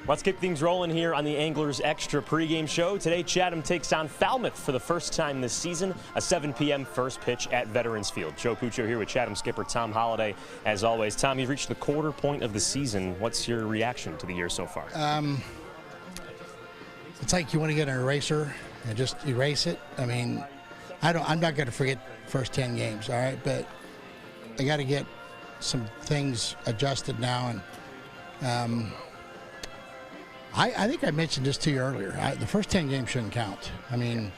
Let's kick things rolling here on the Anglers Extra pregame show. Today, Chatham takes on Falmouth for the first time this season, a 7 p.m. first pitch at Veterans Field. Joe Puccio here with Chatham skipper Tom Holliday. As always, Tom, you've reached the quarter point of the season. What's your reaction to the year so far? It's like you want to get an eraser and just erase it. I mean, I'm not going to forget first 10 games, all right? But I got to get some things adjusted now. And I think I mentioned this to you earlier. The first 10 games shouldn't count. I mean,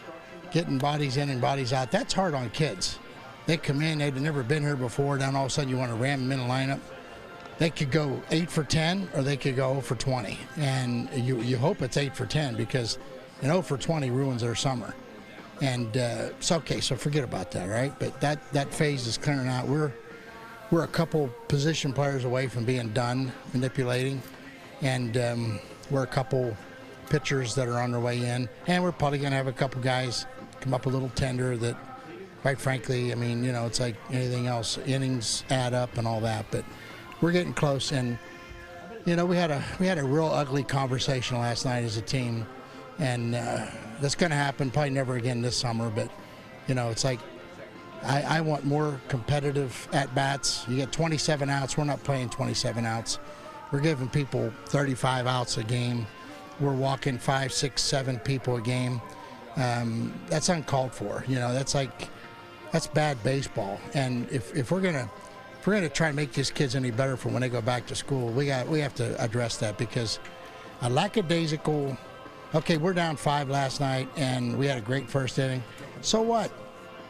getting bodies in and bodies out, that's hard on kids. They come in, they've never been here before, then all of a sudden you want to ram them in a lineup. They could go 8 for 10 or they could go 0 for 20. And you hope it's 8 for 10 because an 0 for 20 ruins their summer. And it's okay, so forget about that, right? But that phase is clearing out. We're a couple position players away from being done manipulating. And we're a couple pitchers that are on their way in. And we're probably going to have a couple guys come up a little tender that, quite frankly, I mean, you know, it's like anything else. Innings add up and all that. But we're getting close. And, you know, we had a real ugly conversation last night as a team. And that's going to happen probably never again this summer. But, you know, it's like I want more competitive at-bats. You get 27 outs. We're not playing 27 outs. We're giving people 35 outs a game. We're walking 5, 6, 7 people a game. That's uncalled for. You know, that's bad baseball. And if we're gonna try and make these kids any better for when they go back to school, we have to address that because a lackadaisical. Okay, we're down 5 last night and we had a great first inning. So what?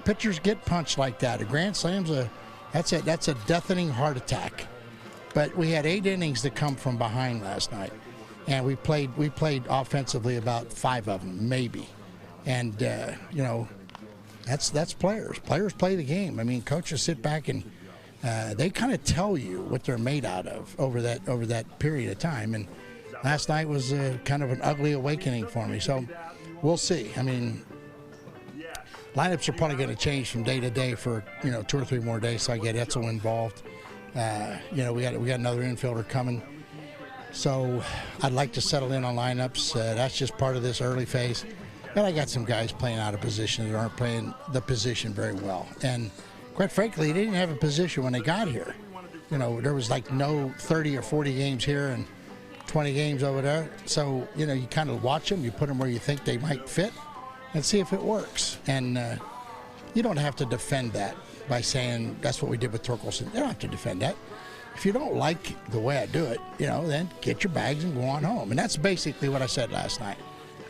Pitchers get punched like that. A grand slam's that's a deafening heart attack. But we had 8 innings to come from behind last night, and we played offensively about 5 of them, maybe. And you know, that's players. Players play the game. I mean, coaches sit back and they kind of tell you what they're made out of over that period of time. And last night was kind of an ugly awakening for me. So we'll see. I mean, lineups are probably going to change from day to day for 2 or 3 more days. So I get Etzel involved. You know, we got another infielder coming, so I'd like to settle in on lineups. That's just part of this early phase. And I got some guys playing out of position that aren't playing the position very well. And quite frankly, they didn't have a position when they got here. You know, there was like no 30 or 40 games here and 20 games over there. So, you know, you kind of watch them, you put them where you think they might fit, and see if it works. And you don't have to defend that by saying that's what we did with Torkelson. You don't have to defend that. If you don't like the way I do it, you know, then get your bags and go on home. And that's basically what I said last night.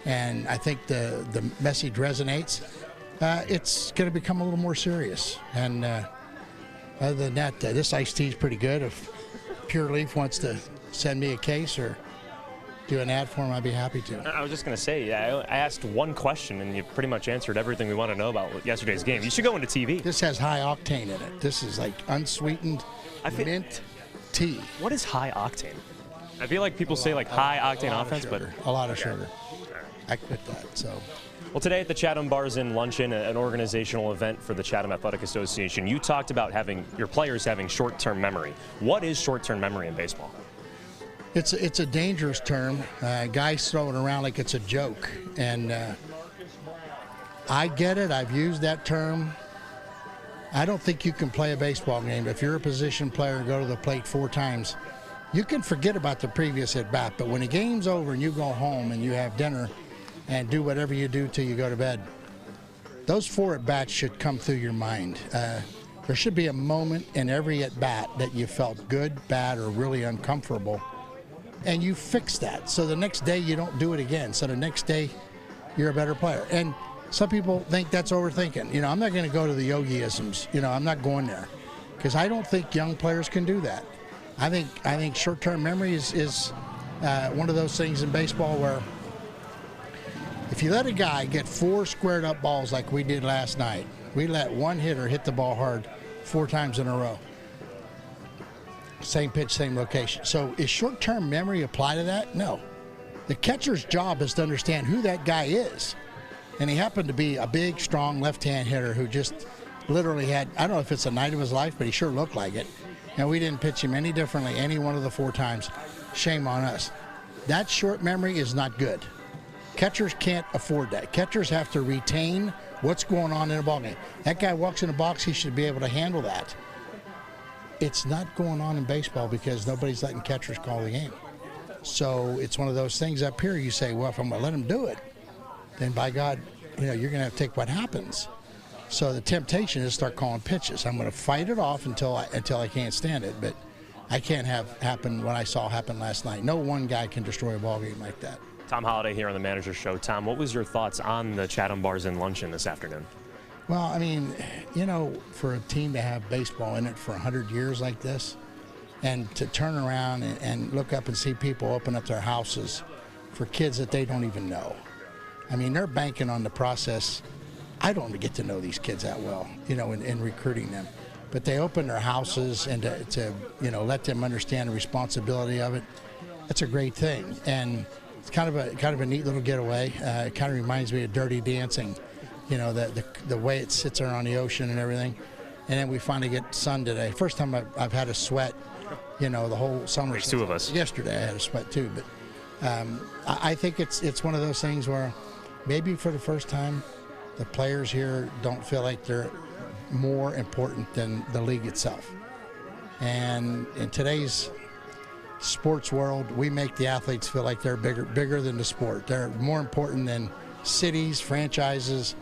And I think the message resonates. It's going to become a little more serious. And other than that, this iced tea is pretty good. If Pure Leaf wants to send me a case or do an ad for him, I'd be happy to. I was just going to say, I asked one question, and you pretty much answered everything we want to know about yesterday's game. You should go into TV. This has high octane in it. This is like unsweetened mint tea. What is high octane? I feel like people say like high octane offense, but a lot of sugar. I quit that. So. Well, today at the Chatham Bars Inn Luncheon, an organizational event for the Chatham Athletic Association, you talked about having your players having short-term memory. What is short-term memory in baseball? It's a dangerous term. Guys throw it around like it's a joke. And I get it. I've used that term. I don't think you can play a baseball game. If you're a position player and go to the plate 4 times, you can forget about the previous at-bat. But when the game's over and you go home and you have dinner and do whatever you do till you go to bed, those 4 at-bats should come through your mind. There should be a moment in every at-bat that you felt good, bad, or really uncomfortable. And you fix that. So the next day you don't do it again. So the next day you're a better player. And some people think that's overthinking. You know, I'm not going to go to the yogi-isms. You know, I'm not going there. Because I don't think young players can do that. I think short-term memory is one of those things in baseball where if you let a guy get 4 squared-up balls like we did last night, we let one hitter hit the ball hard 4 times in a row. Same pitch, same location. So is short-term memory apply to that? No. The catcher's job is to understand who that guy is. And he happened to be a big, strong left-hand hitter who just literally had, I don't know if it's a night of his life, but he sure looked like it. And we didn't pitch him any differently any one of the 4 times. Shame on us. That short memory is not good. Catchers can't afford that. Catchers have to retain what's going on in a ballgame. That guy walks in the box, he should be able to handle that. It's not going on in baseball because nobody's letting catchers call the game. So it's one of those things up here you say, well, if I'm going to let him do it, then by God, you're going to have to take what happens. So the temptation is to start calling pitches. I'm going to fight it off until I can't stand it, but I can't have happen what I saw happen last night. No one guy can destroy a ball game like that. Tom Holliday here on the Manager's Show. Tom, what was your thoughts on the Chatham Bars and Luncheon this afternoon? Well, I mean, for a team to have baseball in it for 100 years like this, and to turn around and look up and see people open up their houses for kids that they don't even know. I mean, they're banking on the process. I don't get to know these kids that well, in recruiting them. But they open their houses and to let them understand the responsibility of it. That's a great thing. And it's kind of a neat little getaway. It kind of reminds me of Dirty Dancing, the way it sits there on the ocean and everything. And then we finally get sun today. First time I've had a sweat, the whole summer. There's two of us. Yesterday I had a sweat too. But I think it's one of those things where maybe for the first time the players here don't feel like they're more important than the league itself. And in today's sports world, we make the athletes feel like they're bigger than the sport. They're more important than cities, franchises.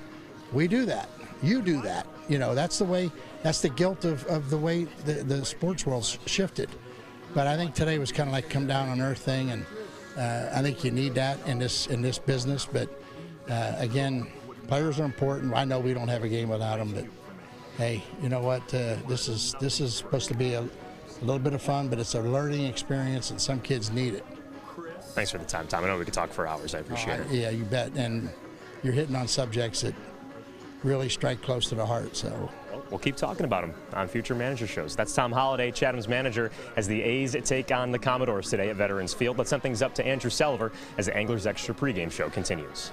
We do that. You do that. That's the guilt of the way the sports world's shifted. But I think today was kind of like come down on earth thing, and I think you need that in this business. But again, players are important. I know we don't have a game without them, but hey, you know what? This is supposed to be a little bit of fun, but it's a learning experience, and some kids need it. Thanks for the time, Tom. I know we could talk for hours. I appreciate it. Yeah, you bet. And you're hitting on subjects that really strike close to the heart. So we'll keep talking about them on future manager shows. That's Tom Holliday, Chatham's manager, as the A's take on the Commodores today at Veterans Field. Let's send things up to Andrew Selliver as the Anglers Extra pregame show continues.